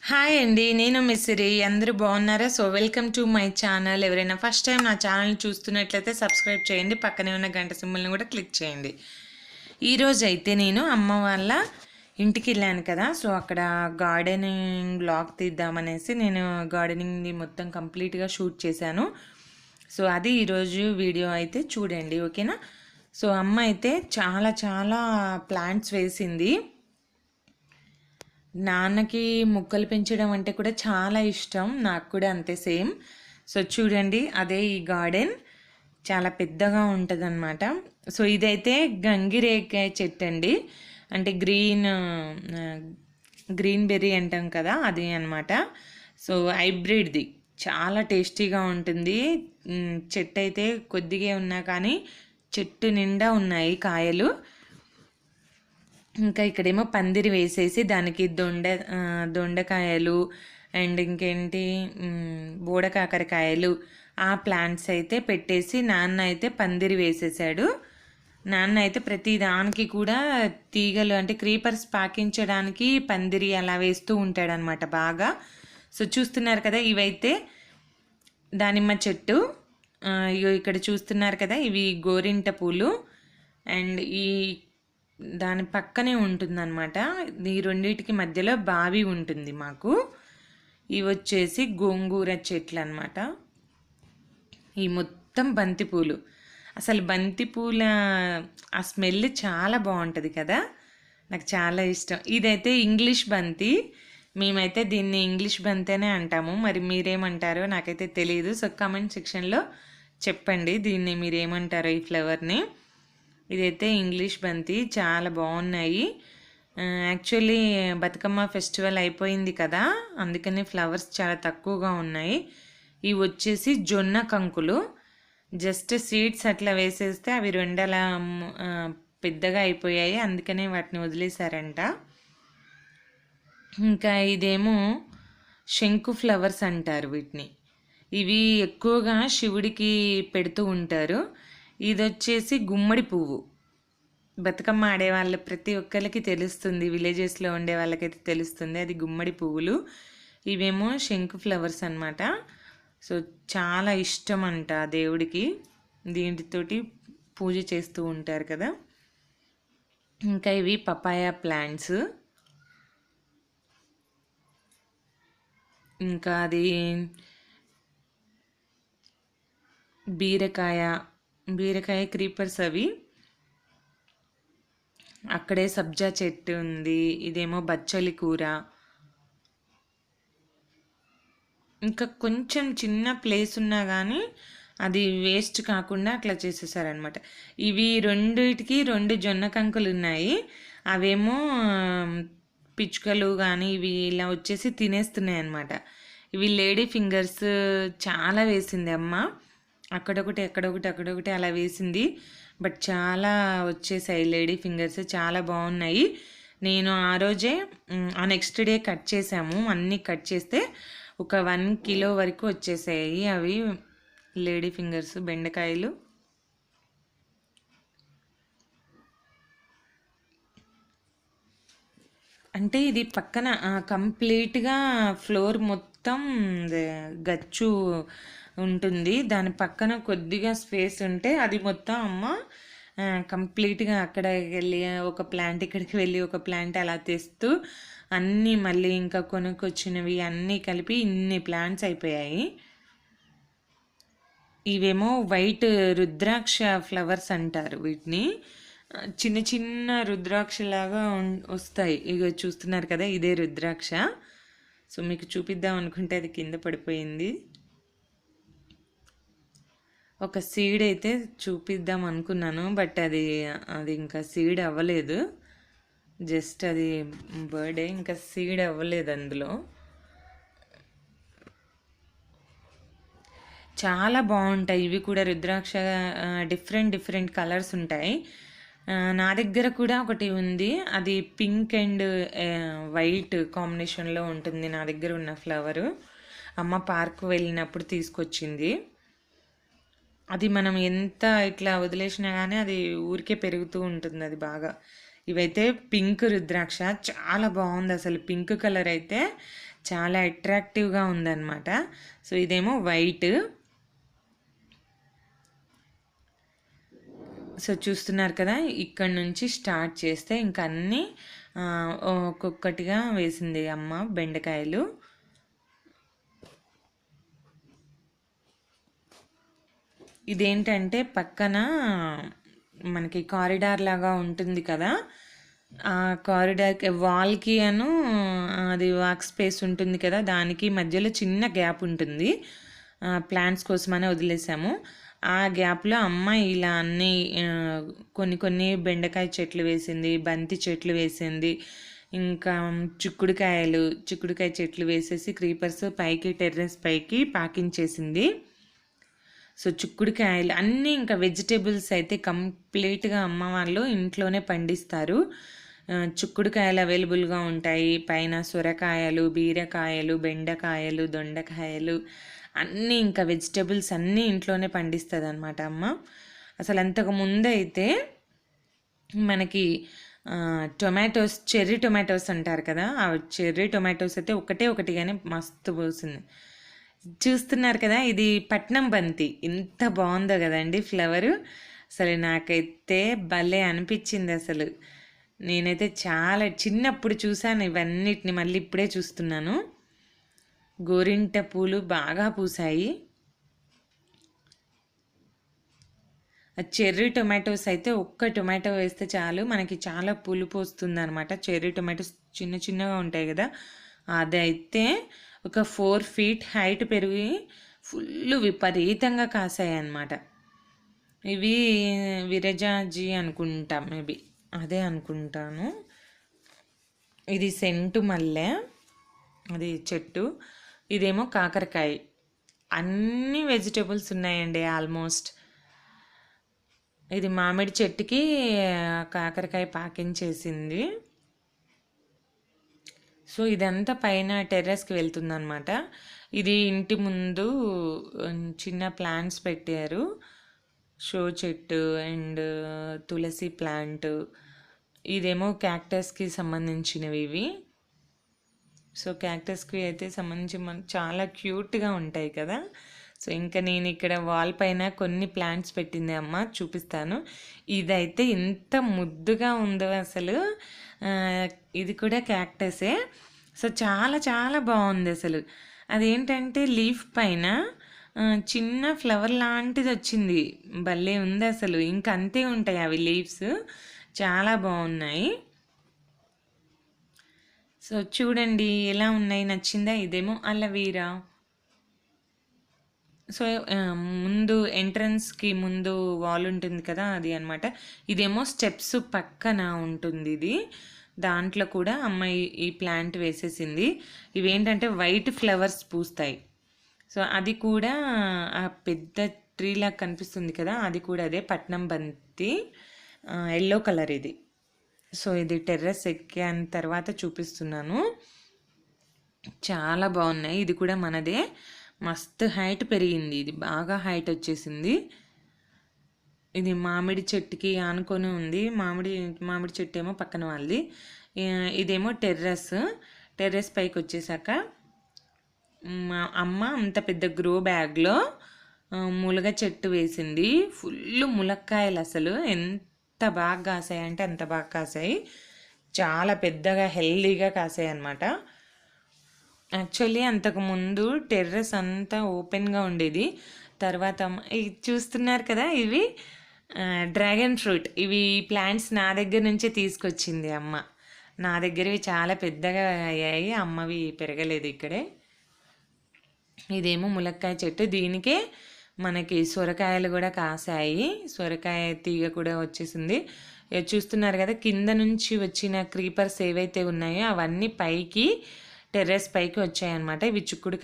Hi అండి. నేను మిస్సిరి. అందరూ బాగున్నారా? So welcome to my channel. ఎవరైనా ఫస్ట్ టైం నా ఛానల్ చూస్తున్నట్లయితే సబ్స్క్రైబ్ చేయండి. పక్కనే ఉన్న గంట సింబల్ని కూడా క్లిక్ చేయండి. ఈరోజు అయితే నేను అమ్మ వాళ్ళ ఇంటికి వెళ్ళాను కదా, సో అక్కడ గార్డెనింగ్ బ్లాగ్ తీద్దామనేసి నేను గార్డెనింగ్ని మొత్తం కంప్లీట్గా షూట్ చేశాను. సో అది ఈరోజు వీడియో అయితే చూడండి, ఓకేనా? సో అమ్మ అయితే చాలా చాలా ప్లాంట్స్ వేసింది. నాన్నకి మొక్కలు పెంచడం అంటే కూడా చాలా ఇష్టం, నాకు కూడా అంతే సేమ్. సో చూడండి, అదే ఈ గార్డెన్ చాలా పెద్దగా ఉంటుందన్నమాట. సో ఇదైతే గంగిరేకాయ చెట్టు అండి, అంటే గ్రీన్ బెర్రీ అంటాం కదా, అది అనమాట. సో హైబ్రిడ్ది చాలా టేస్టీగా ఉంటుంది. చెట్టు అయితే కొద్దిగా ఉన్నా కానీ చెట్టు నిండా ఉన్నాయి కాయలు. ఇంకా ఇక్కడేమో పందిరి వేసేసి దానికి దొండకాయలు అండ్ ఇంకేంటి బోడకాకరకాయలు ఆ ప్లాంట్స్ అయితే పెట్టేసి నాన్న అయితే పందిరి వేసేసాడు. నాన్న అయితే ప్రతి దానికి కూడా తీగలు అంటే క్రీపర్స్ పాకించడానికి పందిరి అలా వేస్తూ ఉంటాడనమాట బాగా. సో చూస్తున్నారు కదా, ఇవైతే దానిమ్మ చెట్టు. ఇక్కడ చూస్తున్నారు కదా, ఇవి గోరింట పూలు. అండ్ ఈ దాని పక్కనే ఉంటుందన్నమాట. ఈ రెండింటికి మధ్యలో బావి ఉంటుంది మాకు. ఇవి వచ్చేసి గోంగూర చెట్లు అనమాట. ఈ మొత్తం బంతిపూలు. అసలు బంతిపూల ఆ స్మెల్ చాలా బాగుంటుంది కదా, నాకు చాలా ఇష్టం. ఇదైతే ఇంగ్లీష్ బంతి, మేమైతే దీన్ని ఇంగ్లీష్ బంతేనే అంటాము. మరి మీరేమంటారో నాకైతే తెలియదు. సో కామెంట్ సెక్షన్లో చెప్పండి దీన్ని మీరేమంటారో ఈ ఫ్లవర్ని. ఇదైతే ఇంగ్లీష్ బంతి, చాలా బాగున్నాయి. యాక్చువల్లీ బతుకమ్మ ఫెస్టివల్ అయిపోయింది కదా, అందుకని ఫ్లవర్స్ చాలా తక్కువగా ఉన్నాయి. ఇవి వచ్చేసి జొన్న కంకులు. జస్ట్ సీడ్స్ అట్లా వేసేస్తే అవి రెండలా పెద్దగా అయిపోయాయి, అందుకనే వాటిని వదిలేశారంట. ఇంకా ఇదేమో శంకు ఫ్లవర్స్ అంటారు వీటిని. ఇవి ఎక్కువగా శివుడికి పెడుతూ ఉంటారు. ఇది వచ్చేసి గుమ్మడి పువ్వు. బతుకమ్మ ఆడే వాళ్ళ ప్రతి ఒక్కరికి తెలుస్తుంది, విలేజెస్లో ఉండే వాళ్ళకైతే తెలుస్తుంది, అది గుమ్మడి పువ్వులు. ఇవేమో శంకు ఫ్లవర్స్ అనమాట. సో చాలా ఇష్టం అంట దేవుడికి, దీంటితోటి పూజ చేస్తూ ఉంటారు కదా. ఇంకా ఇవి పపాయ ప్లాంట్స్. ఇంకా అది బీరకాయ క్రీపర్స్ అవి. అక్కడే సబ్జా చెట్టు ఉంది. ఇదేమో బచ్చలి కూర. ఇంకా కొంచెం చిన్న ప్లేస్ ఉన్నా కానీ అది వేస్ట్ కాకుండా అట్లా చేసేసారనమాట. ఇవి రెండిటికి 2 జొన్న కంకులు ఉన్నాయి. అవేమో పిచ్చుకలు కానీ ఇవి ఇలా వచ్చేసి తినేస్తున్నాయి అన్నమాట. ఇవి లేడీ ఫింగర్స్ చాలా వేసింది అమ్మ, అక్కడొకటి అలా వేసింది. బట్ చాలా వచ్చేసాయి లేడీ ఫింగర్స్, చాలా బాగున్నాయి. నేను ఆ రోజే ఆ నెక్స్ట్ డే కట్ చేసాము. అన్నీ కట్ చేస్తే ఒక 1 కిలో వరకు వచ్చేసాయి అవి లేడీ ఫింగర్స్, బెండకాయలు. అంటే ఇది పక్కన కంప్లీట్గా ఫ్లోర్ మొత్తం గచ్చు ఉంటుంది, దాని పక్కన కొద్దిగా స్పేస్ ఉంటే అది మొత్తం అమ్మ కంప్లీట్గా అక్కడికి వెళ్ళి ఒక ప్లాంట్, ఇక్కడికి వెళ్ళి ఒక ప్లాంట్ అలా తెస్తూ అన్నీ మళ్ళీ ఇంకా కొనుక్కొచ్చినవి అన్నీ కలిపి ఇన్ని ప్లాంట్స్ అయిపోయాయి. ఇవేమో వైట్ రుద్రాక్ష ఫ్లవర్స్ అంటారు వీటిని. చిన్న చిన్న రుద్రాక్షలాగా వస్తాయి. ఇక చూస్తున్నారు కదా, ఇదే రుద్రాక్ష. సో మీకు చూపిద్దాం అనుకుంటే అది కింద పడిపోయింది. ఒక సీడ్ అయితే చూపిద్దాం అనుకున్నాను, బట్ అది ఇంకా సీడ్ అవ్వలేదు. జస్ట్ అది బర్త్డే, ఇంకా సీడ్ అవ్వలేదు అందులో. చాలా బాగుంటాయి ఇవి కూడా రుద్రాక్ష. డిఫరెంట్ కలర్స్ ఉంటాయి. నా దగ్గర కూడా ఒకటి ఉంది, అది పింక్ అండ్ వైట్ కాంబినేషన్లో ఉంటుంది నా దగ్గర ఉన్న ఫ్లవరు. అమ్మ పార్క్ వెళ్ళినప్పుడు తీసుకొచ్చింది. అది మనం ఎంత ఇట్లా వదిలేసినా కానీ అది ఊరికే పెరుగుతూ ఉంటుంది అది బాగా. ఇవైతే పింక్ రుద్రాక్ష, చాలా బాగుంది అసలు. పింక్ కలర్ అయితే చాలా అట్రాక్టివ్గా ఉందన్నమాట. సో ఇదేమో వైట్. సో చూస్తున్నారు కదా, ఇక్కడ నుంచి స్టార్ట్ చేస్తే ఇంకా అన్నీ ఒక్కొక్కటిగా వేసింది అమ్మ బెండకాయలు. ఇదేంటంటే పక్కన మనకి కారిడార్ లాగా ఉంటుంది కదా, ఆ కారిడార్కి వాల్కి అది వర్క్ స్పేస్ ఉంటుంది కదా, దానికి మధ్యలో చిన్న గ్యాప్ ఉంటుంది. ప్లాంట్స్ కోసమనే వదిలేసాము. ఆ గ్యాప్లో అమ్మ ఇలా అన్ని కొన్ని కొన్ని బెండకాయ చెట్లు వేసింది, బంతి చెట్లు వేసింది, ఇంకా చిక్కుడుకాయ చెట్లు వేసేసి క్రీపర్స్ పైకి టెర్రస్ పైకి పాకించేసింది. సో చిక్కుడుకాయలు అన్నీ ఇంకా వెజిటేబుల్స్ అయితే కంప్లీట్గా అమ్మ వాళ్ళు ఇంట్లోనే పండిస్తారు. చిక్కుడుకాయలు అవైలబుల్గా ఉంటాయి, పైన సొరకాయలు, బీరకాయలు, బెండకాయలు, దొండకాయలు అన్నీ ఇంకా వెజిటేబుల్స్ అన్నీ ఇంట్లోనే పండిస్తుంది అనమాట అమ్మ. అసలు అంతకు ముందు అయితే మనకి టొమాటోస్, చెర్రీ టొమాటోస్ అంటారు కదా, ఆ చెర్రీ టొమాటోస్ అయితే ఒకటిగానే మస్తు పోసింది. చూస్తున్నారు కదా, ఇది పట్నం బంతి, ఎంత బాగుందో కదండి ఫ్లవరు. అసలు నాకైతే భలే అనిపించింది. అసలు నేనైతే చాలా చిన్నప్పుడు చూసాను ఇవన్నిటిని, మళ్ళీ ఇప్పుడే చూస్తున్నాను. గోరింట పూలు బాగా పూసాయి. చెర్రీ టొమాటోస్ అయితే ఒక్క టొమాటో వేస్తే చాలు మనకి చాలా పులుపు వస్తుంది అనమాట. చెర్రీ టొమాటోస్ చిన్నగా ఉంటాయి కదా, అదైతే ఒక 4 feet హైట్ పెరిగి ఫుల్ విపరీతంగా కాసాయి అన్నమాట. ఇవి విరజాజీ అనుకుంటా, మేబీ అదే అనుకుంటాను. ఇది సెంటు మల్లె, అది చెట్టు. ఇదేమో కాకరకాయ. అన్ని వెజిటేబుల్స్ ఉన్నాయండి ఆల్మోస్ట్. ఇది మామిడి చెట్టుకి కాకరకాయ పాకించేసింది. సో ఇదంతా పైన టెర్రస్కి వెళ్తుందనమాట. ఇది ఇంటి ముందు చిన్న ప్లాంట్స్ పెట్టారు, షో చెట్టు అండ్ తులసి ప్లాంట్. ఇదేమో క్యాక్టస్కి సంబంధించినవి ఇవి. సో క్యాక్టస్కి అయితే సంబంధించి చాలా క్యూట్గా ఉంటాయి కదా. సో ఇంకా నేను ఇక్కడ వాల్ పైన కొన్ని ప్లాంట్స్ పెట్టింది అమ్మ, చూపిస్తాను. ఇదైతే ఎంత ముద్దుగా ఉందో అసలు. ఇది కూడా క్యాక్టసే. సో చాలా చాలా బాగుంది అసలు. అదేంటంటే లీఫ్ పైన చిన్న ఫ్లవర్ లాంటిది వచ్చింది, భలే ఉంది అసలు. ఇంకా అంతే ఉంటాయి అవి లీవ్స్, చాలా బాగున్నాయి. సో చూడండి ఎలా ఉన్నాయి, నచ్చిందా? ఇదేమో అలవీరా. సో ముందు ఎంట్రన్స్కి ముందు వాల్ ఉంటుంది కదా, అది అనమాట. ఇదేమో స్టెప్స్ పక్కన ఉంటుంది ఇది, దాంట్లో కూడా అమ్మాయి ఈ ప్లాంట్ వేసేసింది. ఇవేంటంటే వైట్ ఫ్లవర్స్ పూస్తాయి. సో అది కూడా ఆ పెద్ద ట్రీలా కనిపిస్తుంది కదా, అది కూడా అదే పట్నం బంతి, ఎల్లో కలర్ ఇది. సో ఇది టెర్రస్ ఎక్కిన తర్వాత చూపిస్తున్నాను. చాలా బాగున్నాయి. ఇది కూడా మనదే, మస్తు హైట్ పెరిగింది, ఇది బాగా హైట్ వచ్చేసింది. ఇది మామిడి చెట్టుకి ఆనుకొని ఉంది, మామిడి చెట్టు ఏమో పక్కన వాళ్ళది. ఇదేమో టెర్రస్ పైకి వచ్చేసాక మా అమ్మ అంత పెద్ద గ్రో బ్యాగ్లో ములగ చెట్టు వేసింది. ఫుల్ ములక్కాయలు, అసలు ఎంత బాగా కాసాయి అంటే అంత బాగా కాసాయి. చాలా పెద్దగా హెల్దీగా కాసాయి అన్నమాట. యాక్చువల్లీ అంతకుముందు టెర్రస్ అంతా ఓపెన్గా ఉండేది. తర్వాత ఇవి చూస్తున్నారు కదా, ఇవి డ్రాగన్ ఫ్రూట్. ఇవి ప్లాంట్స్ నా దగ్గర నుంచే తీసుకొచ్చింది అమ్మ. నా దగ్గరవి చాలా పెద్దగా అయ్యాయి, అమ్మవి పెరగలేదు ఇక్కడే. ఇదేమో ములక్కాయ చెట్టు, దీనికే మనకి సొరకాయలు కూడా కాసాయి, సొరకాయ తీగ కూడా వచ్చేసింది. చూస్తున్నారు కదా, కింద నుంచి వచ్చిన క్రీపర్స్ ఏవైతే ఉన్నాయో అవన్నీ పైకి టెర్రస్ పైకి వచ్చాయన్నమాట. ఇవి చుక్కుడు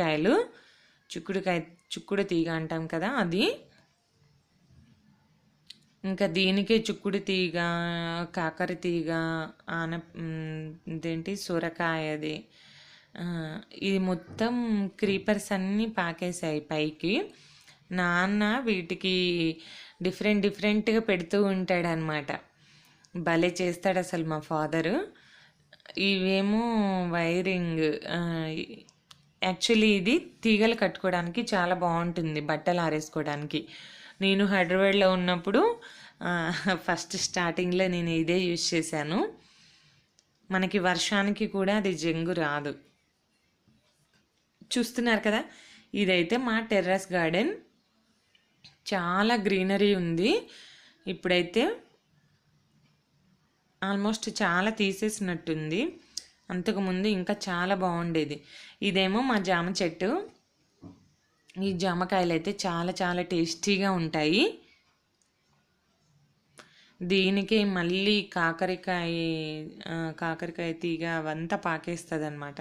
తీగ అంటాం కదా, అది. ఇంకా దీనికే చుక్కుడు తీగ, కాకర తీగ, ఇదేంటి సొరకాయది, ఇది మొత్తం క్రీపర్స్ అన్నీ పాకేసాయి పైకి. నాన్న వీటికి డిఫరెంట్గా పెడుతూ ఉంటాడనమాట, భలే చేస్తాడు అసలు మా ఫాదరు. ఇవేమో వైరింగ్, యాక్చువల్లీ ఇది తీగలు కట్టుకోవడానికి చాలా బాగుంటుంది, బట్టలు ఆరేసుకోవడానికి. నేను హైదరాబాద్లో ఉన్నప్పుడు ఫస్ట్ స్టార్టింగ్లో నేను ఇదే యూజ్ చేశాను. మనకి వర్షానికి కూడా అది జంగు రాదు. చూస్తున్నారు కదా, ఇదైతే మా టెర్రస్ గార్డెన్. చాలా గ్రీనరీ ఉంది. ఇప్పుడైతే ఆల్మోస్ట్ చాలా తీసేసినట్టుంది. అంతకుముందు ఇంకా చాలా బాగుండేది. ఇదేమో మా జామ చెట్టు. ఈ జామకాయలు అయితే చాలా చాలా టేస్టీగా ఉంటాయి. దీనికి మళ్ళీ కాకరకాయ తీగ అవంతా పాకేస్తుంది అనమాట.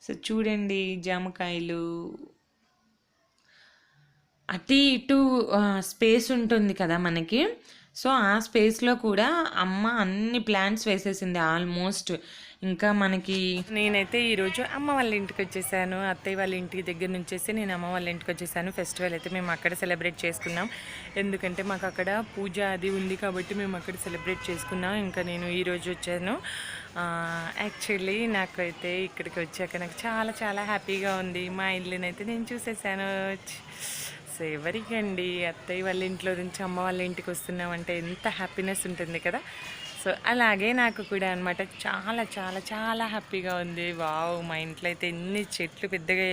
సో చూడండి, జామకాయలు అటు ఇటు స్పేస్ ఉంటుంది కదా మనకి. సో ఆ స్పేస్లో కూడా అమ్మ అన్ని ప్లాంట్స్ వేసేసింది ఆల్మోస్ట్. ఇంకా మనకి నేనైతే ఈరోజు అమ్మ వాళ్ళ ఇంటికి వచ్చేసాను. అత్తయ్య వాళ్ళ ఇంటి దగ్గర నుంచేసి నేను అమ్మ వాళ్ళ ఇంటికి వచ్చేసాను. ఫెస్టివల్ అయితే మేము అక్కడ సెలబ్రేట్ చేసుకున్నాం. ఎందుకంటే మాకు అక్కడ పూజ అది ఉంది కాబట్టి మేము అక్కడ సెలబ్రేట్ చేసుకున్నాం. ఇంకా నేను ఈరోజు వచ్చాను. యాక్చువల్లీ నాకైతే ఇక్కడికి వచ్చాక నాకు చాలా చాలా హ్యాపీగా ఉంది. మా ఇల్లునైతే నేను చూసేసాను. సో ఎవరికండి, అత్తయ్య వాళ్ళ ఇంట్లో నుంచి అమ్మ వాళ్ళ ఇంటికి వస్తున్నామంటే ఎంత హ్యాపీనెస్ ఉంటుంది కదా. సో అలాగే నాకు కూడా అనమాట, చాలా చాలా చాలా హ్యాపీగా ఉంది. వావ్, మా ఇంట్లో అయితే ఎన్ని చెట్లు పెద్దగా.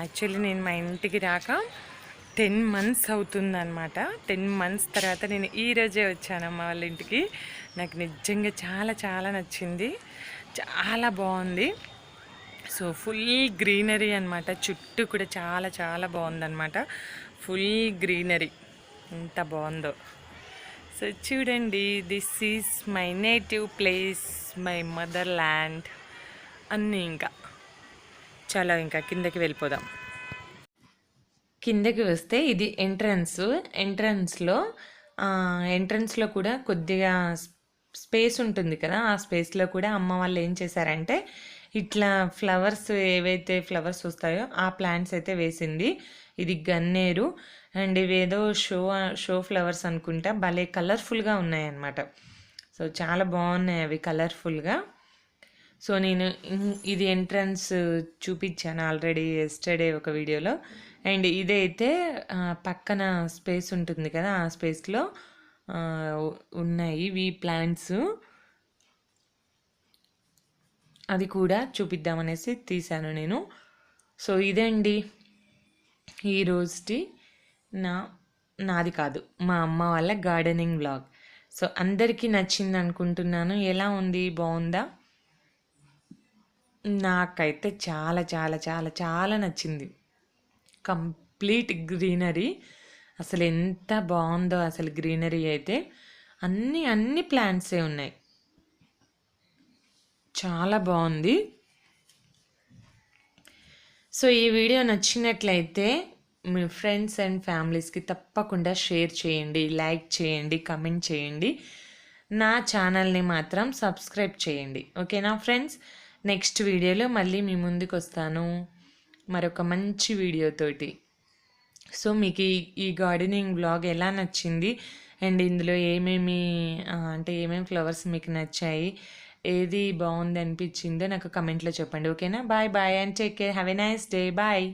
యాక్చువల్లీ నేను మా ఇంటికి రాక 10 months అవుతుందన్నమాట. 10 months తర్వాత నేను ఈరోజే వచ్చాను అమ్మ వాళ్ళ ఇంటికి. నాకు నిజంగా చాలా చాలా నచ్చింది, చాలా బాగుంది. సో ఫుల్ గ్రీనరీ అనమాట, చుట్టూ కూడా చాలా చాలా బాగుందన్నమాట. ఫుల్ గ్రీనరీ ఎంత బాగుందో. సో చూడండి, this is my native place, my mother land అన్నీ. ఇంకా చాలా, ఇంకా కిందకి వెళ్ళిపోదాం. కిందకి వస్తే ఇది ఎంట్రన్స్లో కూడా కొద్దిగా స్పేస్ ఉంటుంది కదా. ఆ స్పేస్లో కూడా అమ్మ వాళ్ళు ఏం చేశారంటే ఇట్లా ఫ్లవర్స్, ఏవైతే ఫ్లవర్స్ వస్తాయో ఆ ప్లాంట్స్ అయితే వేసింది. ఇది గన్నేరు అండ్ ఇవేదో షో ఫ్లవర్స్ అనుకుంటా. భలే కలర్ఫుల్గా ఉన్నాయన్నమాట. సో చాలా బాగున్నాయి అవి కలర్ఫుల్గా. సో నేను ఇది ఎంట్రన్స్ చూపించాను ఆల్రెడీ ఎస్టర్డే ఒక వీడియోలో. అండ్ ఇదైతే పక్కన స్పేస్ ఉంటుంది కదా, ఆ స్పేస్లో ఉన్నాయి ఈ ప్లాంట్స్. అది కూడా చూపిద్దామనేసి తీశాను నేను. సో ఇదండి ఈరోజుటి నాది కాదు, మా అమ్మ వాళ్ళ గార్డెనింగ్ వ్లాగ్. సో అందరికీ నచ్చింది అనుకుంటున్నాను. ఎలా ఉంది, బాగుందా? నాకైతే చాలా చాలా చాలా చాలా నచ్చింది. కంప్లీట్ గ్రీనరీ, అసలు ఎంత బాగుందో అసలు గ్రీనరీ అయితే. అన్ని ప్లాంట్సే ఉన్నాయి, చాలా బాగుంది. సో ఈ వీడియో నచ్చినట్లయితే మీ ఫ్రెండ్స్ అండ్ ఫ్యామిలీస్కి తప్పకుండా షేర్ చేయండి, లైక్ చేయండి, కమెంట్ చేయండి. నా ఛానల్ని మాత్రం సబ్స్క్రైబ్ చేయండి. ఓకేనా ఫ్రెండ్స్? నెక్స్ట్ వీడియోలో మళ్ళీ మీ ముందుకు వస్తాను మరొక మంచి వీడియోతోటి. సో మీకు ఈ గార్డెనింగ్ వ్లాగ్ ఎలా నచ్చింది అండ్ ఇందులో ఏమేమి ఫ్లవర్స్ మీకు నచ్చాయి, ఏది బాగుంది అనిపించిందో నాకు కమెంట్లో చెప్పండి. ఓకేనా? Bye bye and take care. Have a nice day. Bye.